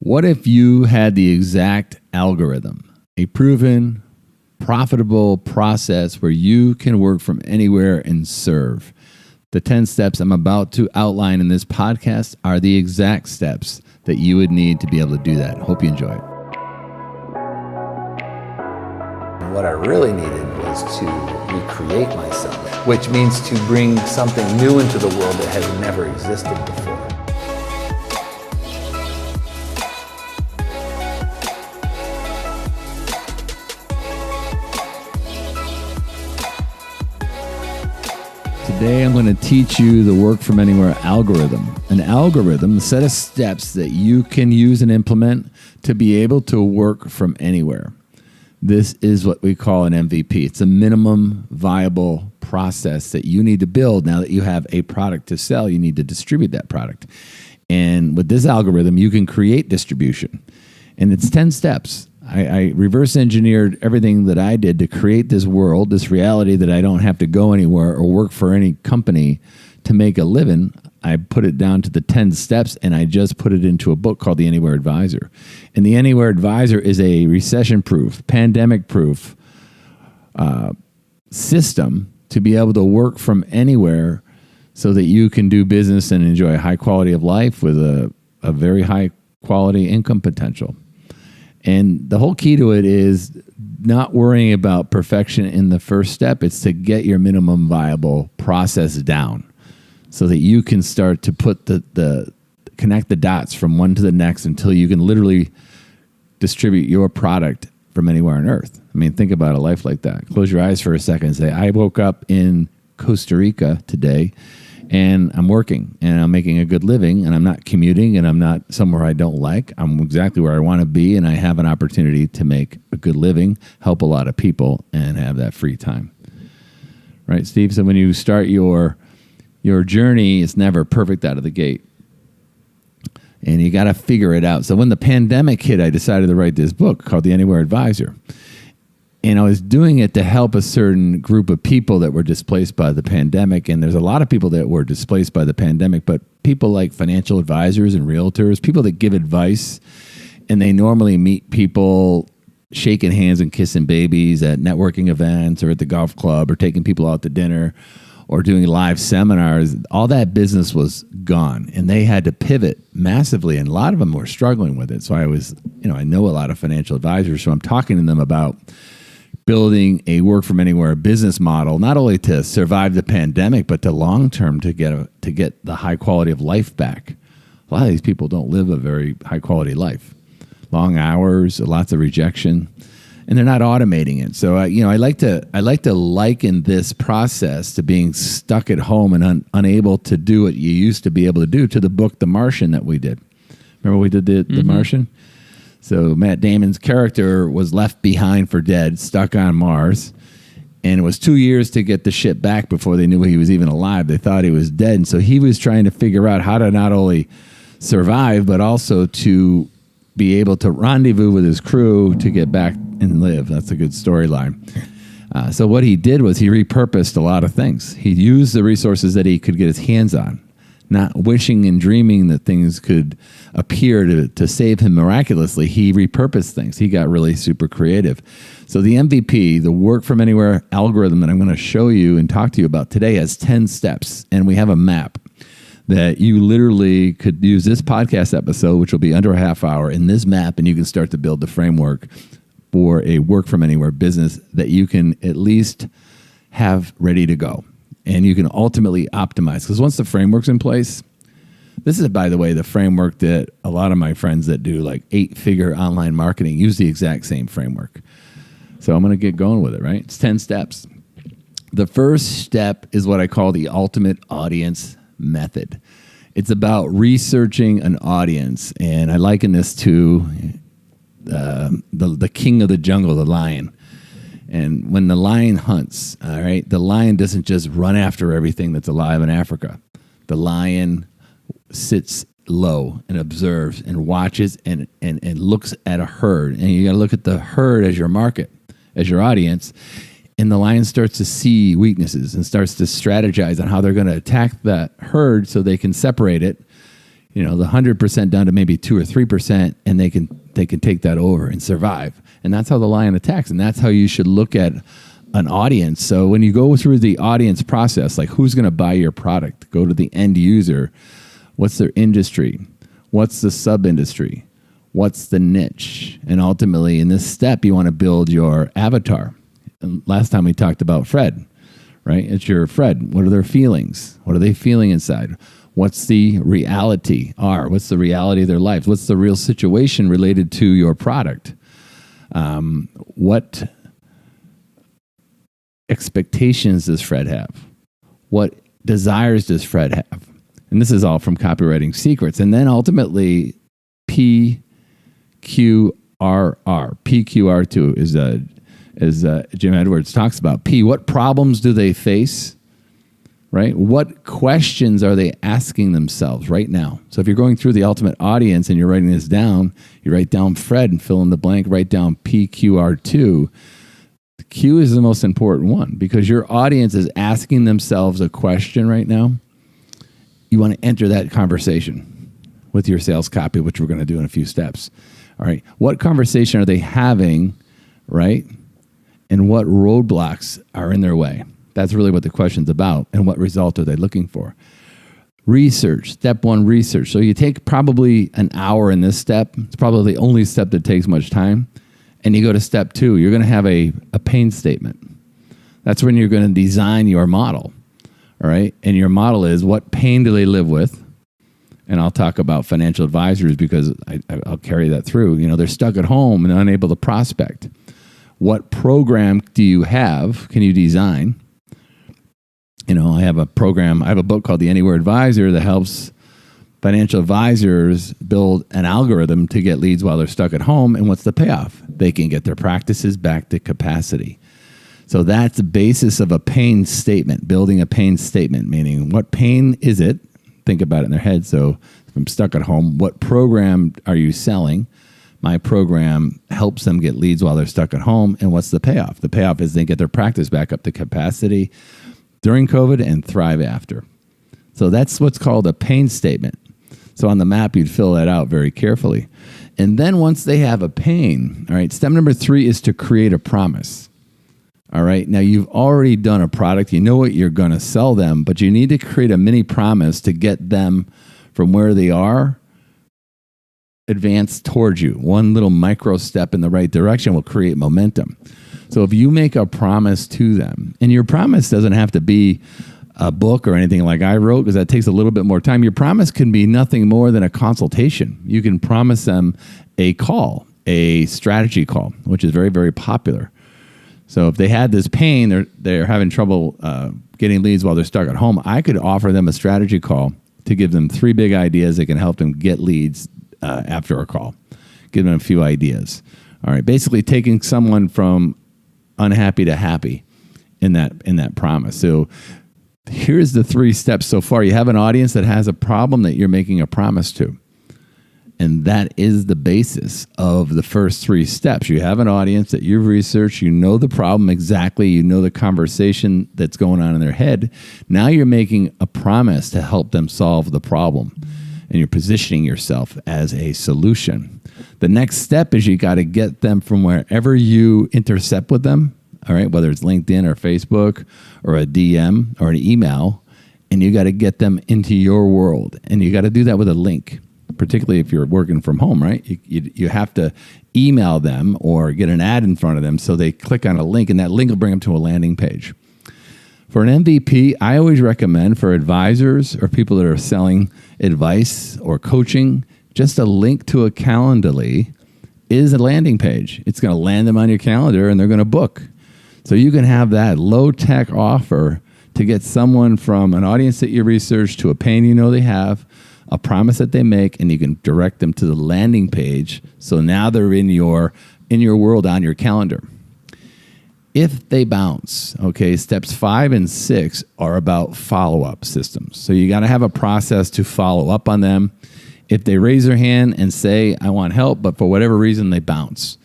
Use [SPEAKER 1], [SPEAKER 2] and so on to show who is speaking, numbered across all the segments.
[SPEAKER 1] What if you had the exact algorithm, a proven, profitable process where you can work from anywhere and serve? The 10 steps I'm about to outline in this podcast are the exact steps that you would need to be able to do that. Hope you enjoy it.
[SPEAKER 2] What I really needed was to recreate myself, which means to bring something new into the world that has never existed before.
[SPEAKER 1] Today, I'm going to teach you the Work From Anywhere algorithm. An algorithm, a set of steps that you can use and implement to be able to work from anywhere. This is what we call an MVP. It's a minimum viable process that you need to build. Now that you have a product to sell, you need to distribute that product. And with this algorithm, you can create distribution. And it's 10 steps. I reverse engineered everything that I did to create this world, this reality that I don't have to go anywhere or work for any company to make a living. I put it down to the 10 steps, and I just put it into a book called The Anywhere Advisor. And The Anywhere Advisor is a recession-proof, pandemic-proof system to be able to work from anywhere so that you can do business and enjoy a high quality of life with a very high quality income potential. And the whole key to it is not worrying about perfection in the first step. It's to get your minimum viable process down so that you can start to put connect the dots from one to the next until you can literally distribute your product from anywhere on earth. I mean, think about a life like that. Close your eyes for a second and say, I woke up in Costa Rica today and I'm working and I'm making a good living and I'm not commuting and I'm not somewhere I don't like. I'm exactly where I want to be and I have an opportunity to make a good living, help a lot of people, and have that free time. Right, Steve? So when you start your journey, it's never perfect out of the gate. And you got to figure it out. So when the pandemic hit, I decided to write this book called The Anywhere Advisor. And I was doing it to help a certain group of people that were displaced by the pandemic. And there's a lot of people that were displaced by the pandemic, but people like financial advisors and realtors, people that give advice, and they normally meet people shaking hands and kissing babies at networking events or at the golf club or taking people out to dinner or doing live seminars. All that business was gone, and they had to pivot massively, and a lot of them were struggling with it. So I know a lot of financial advisors, so I'm talking to them about building a work from anywhere business model, not only to survive the pandemic, but to long term to get the high quality of life back. A lot of these people don't live a very high quality life. Long hours, lots of rejection, and they're not automating it. So I like to liken this process to being stuck at home and unable to do what you used to be able to do to the book The Martian that we did. Remember we did the Martian? So Matt Damon's character was left behind for dead, stuck on Mars. And it was 2 years to get the ship back before they knew he was even alive. They thought he was dead. And so he was trying to figure out how to not only survive, but also to be able to rendezvous with his crew to get back and live. That's a good storyline. So what he did was he repurposed a lot of things. He used the resources that he could get his hands on, not wishing and dreaming that things could appear to save him miraculously. He repurposed things. He got really super creative. So the MVP, the Work From Anywhere algorithm that I'm going to show you and talk to you about today, has 10 steps. And we have a map that you literally could use this podcast episode, which will be under a half hour, in this map, and you can start to build the framework for a Work From Anywhere business that you can at least have ready to go. And you can ultimately optimize. Because once the framework's in place, this is, by the way, the framework that a lot of my friends that do like 8-figure online marketing use the exact same framework. So I'm going to get going with it, right? It's 10 steps. The first step is what I call the ultimate audience method. It's about researching an audience. And I liken this to the king of the jungle, the lion. And when the lion hunts, all right, the lion doesn't just run after everything that's alive in Africa. The lion sits low and observes and watches and looks at a herd. And you got to look at the herd as your market, as your audience. And the lion starts to see weaknesses and starts to strategize on how they're going to attack that herd so they can separate it, the 100% down to maybe 2 or 3%, and they can take that over and survive. And that's how the lion attacks, and that's how you should look at an audience. So when you go through the audience process, like who's going to buy your product, go to the end user. What's their industry? What's the sub-industry? What's the niche? And ultimately, in this step, you want to build your avatar. And last time we talked about Fred, right? It's your Fred. What are their feelings? What are they feeling inside? What's the reality are? What's the reality of their life? What's the real situation related to your product? What expectations does Fred have? What desires does Fred have? And this is all from Copywriting Secrets. And then ultimately, PQRR. PQR2 is as Jim Edwards talks about. P, what problems do they face? Right? What questions are they asking themselves right now? So if you're going through the ultimate audience and you're writing this down, you write down Fred and fill in the blank, write down PQR2. The Q is the most important one because your audience is asking themselves a question right now. You want to enter that conversation with your sales copy, which we're going to do in a few steps. All right. What conversation are they having, right? And what roadblocks are in their way? That's really what the question's about. And what result are they looking for? Research. Step 1, research. So you take probably an hour in this step. It's probably the only step that takes much time. And you go to step 2. You're going to have a pain statement. That's when you're going to design your model. All right. And your model is what pain do they live with? And I'll talk about financial advisors because I'll carry that through. They're stuck at home and unable to prospect. What program do you have? Can you design? I have a program. I have a book called The Anywhere Advisor that helps financial advisors build an algorithm to get leads while they're stuck at home. And what's the payoff? They can get their practices back to capacity. So that's the basis of a pain statement, building a pain statement, meaning what pain is it? Think about it in their head. So if I'm stuck at home, what program are you selling? My program helps them get leads while they're stuck at home. And what's the payoff? The payoff is they get their practice back up to capacity during COVID and thrive after. So that's what's called a pain statement. So on the map, you'd fill that out very carefully. And then once they have a pain, all right, step number 3 is to create a promise. All right. Now you've already done a product. You know what you're going to sell them, but you need to create a mini promise to get them from where they are advance towards you. One little micro step in the right direction will create momentum. So if you make a promise to them, and your promise doesn't have to be a book or anything like I wrote, because that takes a little bit more time. Your promise can be nothing more than a consultation. You can promise them a call, a strategy call, which is very, very popular. So if they had this pain, they're having trouble getting leads while they're stuck at home, I could offer them a strategy call to give them 3 big ideas that can help them get leads after a call. Give them a few ideas. All right, basically taking someone from unhappy to happy in that promise. So here's the 3 steps so far. You have an audience that has a problem that you're making a promise to. And that is the basis of the first 3 steps. You have an audience that you've researched. You know the problem exactly. You know the conversation that's going on in their head. Now you're making a promise to help them solve the problem. And you're positioning yourself as a solution. The next step is you got to get them from wherever you intercept with them, all right, whether it's LinkedIn or Facebook or a DM or an email, and you got to get them into your world. And you got to do that with a link, particularly if you're working from home, right? You have to email them or get an ad in front of them so they click on a link, and that link will bring them to a landing page. For an MVP, I always recommend for advisors or people that are selling advice or coaching, just a link to a Calendly is a landing page. It's going to land them on your calendar and they're going to book. So you can have that low-tech offer to get someone from an audience that you research to a pain you know they have, a promise that they make, and you can direct them to the landing page. So now they're in your world on your calendar. If they bounce, okay, steps 5 and 6 are about follow-up systems. So you got to have a process to follow up on them. If they raise their hand and say, I want help, but for whatever reason they bounce,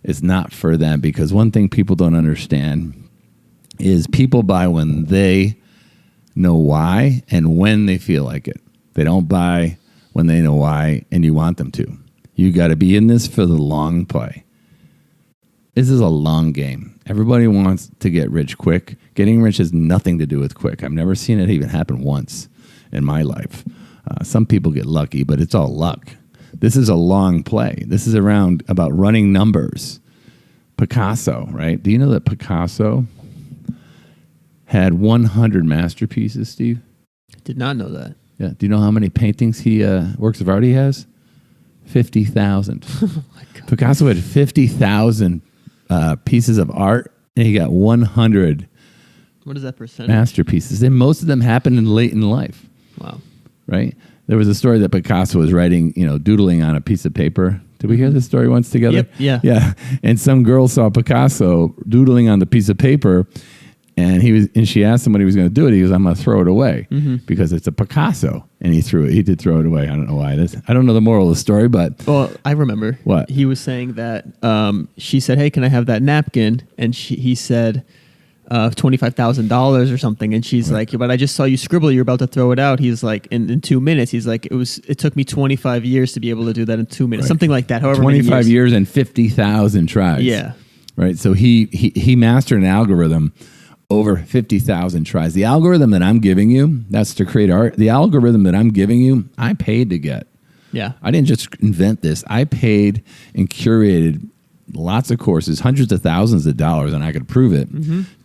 [SPEAKER 1] it's not for them. Because one thing people don't understand is people buy when they know why and when they feel like it. They don't buy when they know why and you want them to. You got to be in this for the long play. This is a long game. Everybody wants to get rich quick. Getting rich has nothing to do with quick. I've never seen it even happen once in my life. Some people get lucky, but it's all luck. This is a long play. This is about running numbers. Picasso, right? Do you know that Picasso had 100 masterpieces, Steve?
[SPEAKER 3] I did not know that.
[SPEAKER 1] Yeah. Do you know how many paintings works of art he has? 50,000.
[SPEAKER 3] Oh my God.
[SPEAKER 1] Picasso had 50,000 pieces of art, and he got 100
[SPEAKER 3] What is that percentage?
[SPEAKER 1] masterpieces. And most of them happened late in life.
[SPEAKER 3] Wow.
[SPEAKER 1] Right? There was a story that Picasso was writing, doodling on a piece of paper. Did we hear this story once together?
[SPEAKER 3] Yep, yeah.
[SPEAKER 1] Yeah. And some girl saw Picasso doodling on the piece of paper, and she asked him what he was going to do with it. He goes, I'm going to throw it away because it's a Picasso. And he threw it. He did throw it away. I don't know why. I don't know the moral of the story, but.
[SPEAKER 3] Well, I remember.
[SPEAKER 1] What?
[SPEAKER 3] He was saying that she said, hey, can I have that napkin? And he said, $25,000 or something. And she's like, but I just saw you scribble. You're about to throw it out. He's like, in 2 minutes. He's like, it took me 25 years to be able to do that in 2 minutes. Right. Something like that. However
[SPEAKER 1] 25
[SPEAKER 3] many
[SPEAKER 1] years and 50,000 tries.
[SPEAKER 3] Yeah.
[SPEAKER 1] Right. So he mastered an algorithm over 50,000 tries. The algorithm that I'm giving you, that's to create art. The algorithm that I'm giving you, I paid to get.
[SPEAKER 3] Yeah.
[SPEAKER 1] I didn't just invent this. I paid and curated lots of courses, hundreds of thousands of dollars, and I could prove it,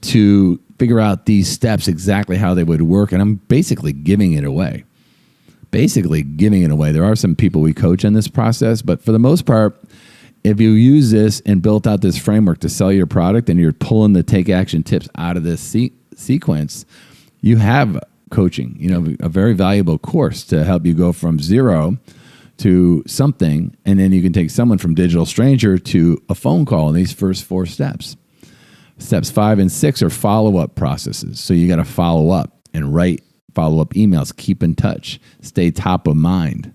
[SPEAKER 1] to figure out these steps, exactly how they would work. And I'm basically giving it away. There are some people we coach in this process, but for the most part, if you use this and built out this framework to sell your product and you're pulling the take action tips out of this sequence, you have coaching, a very valuable course to help you go from zero to something. And then you can take someone from digital stranger to a phone call in these first 4 steps. Steps 5 and 6 are follow-up processes. So you got to follow up and write follow-up emails, keep in touch, stay top of mind.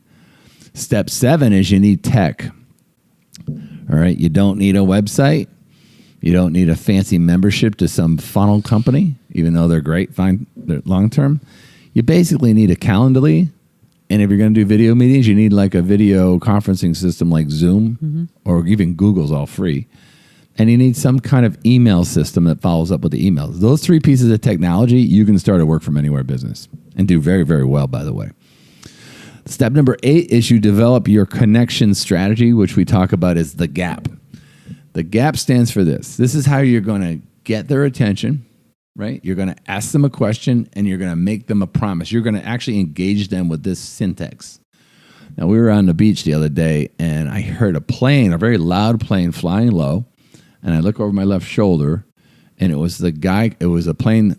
[SPEAKER 1] Step 7 is you need tech. All right, you don't need a website. You don't need a fancy membership to some funnel company, even though they're great, fine, they're long-term. You basically need a Calendly, and if you're going to do video meetings, you need like a video conferencing system like Zoom, or even Google's all free. And you need some kind of email system that follows up with the emails. Those 3 pieces of technology, you can start a work from anywhere business and do very, very well, by the way. Step number 8 is you develop your connection strategy, which we talk about as the gap. The gap stands for this. This is how you're going to get their attention, right? You're going to ask them a question and you're going to make them a promise. You're going to actually engage them with this syntax. Now, we were on the beach the other day and I heard a very loud plane flying low. And I look over my left shoulder and it was a plane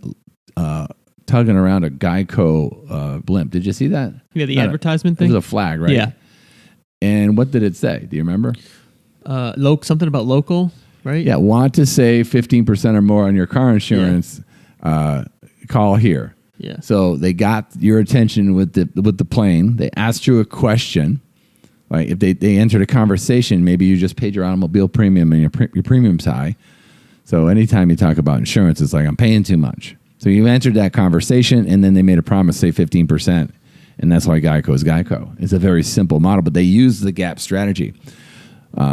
[SPEAKER 1] tugging around a Geico blimp. Did you see that?
[SPEAKER 3] Yeah, the advertisement thing?
[SPEAKER 1] It was a flag, right?
[SPEAKER 3] Yeah.
[SPEAKER 1] And what did it say? Do you remember?
[SPEAKER 3] Something about local, right?
[SPEAKER 1] Yeah, want to save 15% or more on your car insurance, call here.
[SPEAKER 3] Yeah.
[SPEAKER 1] So they got your attention with the plane. They asked you a question. Right? If they entered a conversation, maybe you just paid your automobile premium and your premium's high. So anytime you talk about insurance, it's like, I'm paying too much. So you entered that conversation, and then they made a promise, say 15%, and that's why Geico is Geico. It's a very simple model, but they use the gap strategy.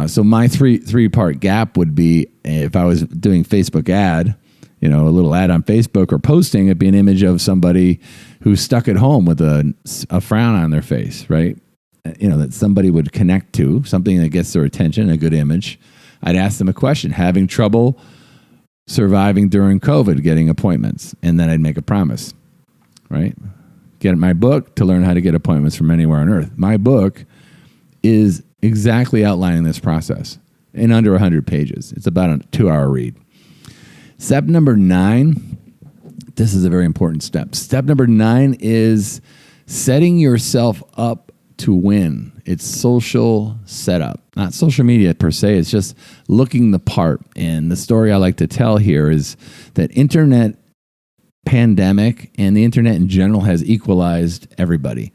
[SPEAKER 1] So my three-part gap would be, if I was doing Facebook ad, a little ad on Facebook or posting, it'd be an image of somebody who's stuck at home with a frown on their face, right? That somebody would connect to, something that gets their attention, a good image. I'd ask them a question, having trouble surviving during COVID, getting appointments, and then I'd make a promise, right? Get my book to learn how to get appointments from anywhere on earth. My book is exactly outlining this process in under 100 pages. It's about a 2-hour read. Step number 9, this is a very important step. Step number 9 is setting yourself up to win. It's social setup, not social media per se. It's just looking the part. And the story I like to tell here is that internet pandemic and the internet in general has equalized everybody.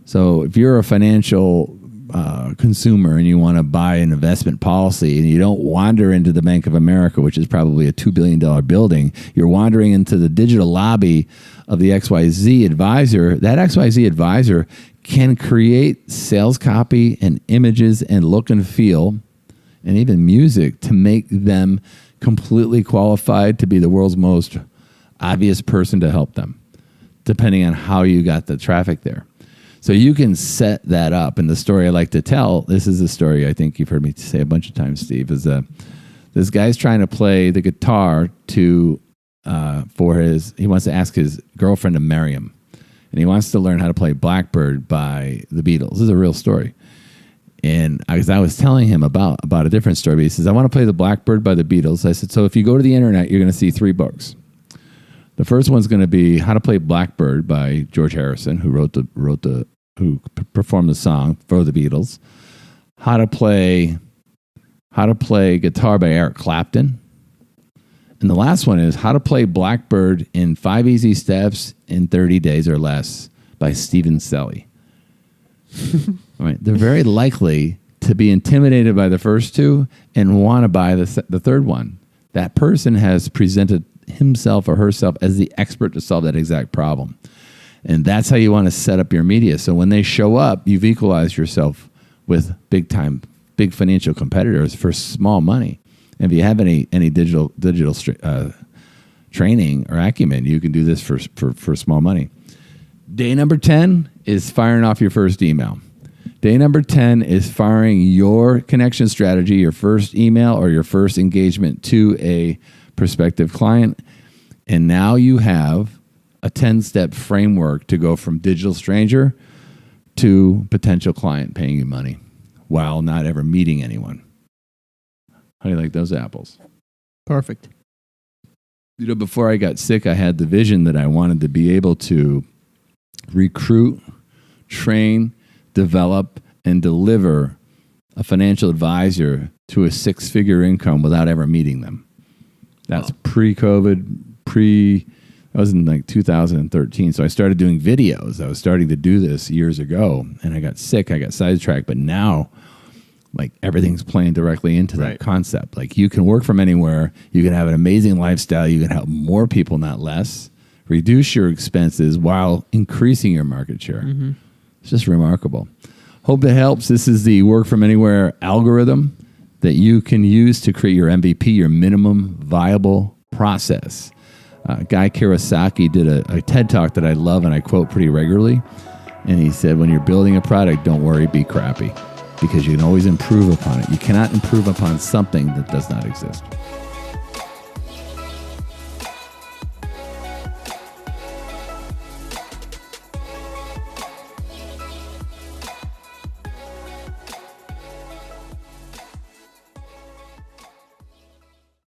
[SPEAKER 1] So if you're a financial consumer and you want to buy an investment policy and you don't wander into the Bank of America, which is probably a $2 billion building, you're wandering into the digital lobby of the XYZ advisor. That XYZ advisor can create sales copy and images and look and feel and even music to make them completely qualified to be the world's most obvious person to help them, depending on how you got the traffic there. So you can set that up. And the story I like to tell, this is a story I think you've heard me say a bunch of times, Steve, is this guy's trying to play the guitar he wants to ask his girlfriend to marry him. And he wants to learn how to play Blackbird by the Beatles. This is a real story. And I was telling him about a different story. But he says, I want to play the Blackbird by the Beatles. I said, so if you go to the internet, you're going to see 3 books. The first one's going to be How to Play Blackbird by George Harrison, who performed the song for the Beatles. How to play guitar by Eric Clapton. And the last one is How to Play Blackbird in 5 Easy Steps in 30 Days or Less by Stephen Celi. All right. They're very likely to be intimidated by the first 2 and want to buy the third one. That person has presented himself or herself as the expert to solve that exact problem. And that's how you want to set up your media. So when they show up, you've equalized yourself with big financial competitors for small money. And if you have any digital training or acumen, you can do this for small money. Day number 10 is firing off your first email. Day number 10 is firing your connection strategy, your first email or your first engagement to a prospective client. And now you have a 10-step framework to go from digital stranger to potential client paying you money while not ever meeting anyone. How do you like those apples?
[SPEAKER 3] Perfect.
[SPEAKER 1] Before I got sick, I had the vision that I wanted to be able to recruit, train, develop, and deliver a financial advisor to a 6-figure income without ever meeting them. That's pre-COVID, that was in like 2013. So I started doing videos. I was starting to do this years ago, and I got sick. I got sidetracked, but now like everything's playing directly into that concept. Like you can work from anywhere. You can have an amazing lifestyle. You can help more people, not less. Reduce your expenses while increasing your market share. Mm-hmm. It's just remarkable. Hope that helps. This is the Work From Anywhere algorithm that you can use to create your MVP, your minimum viable process. Guy Kawasaki did a TED Talk that I love and I quote pretty regularly. And he said, when you're building a product, don't worry, be crappy. Because you can always improve upon it. You cannot improve upon something that does not exist.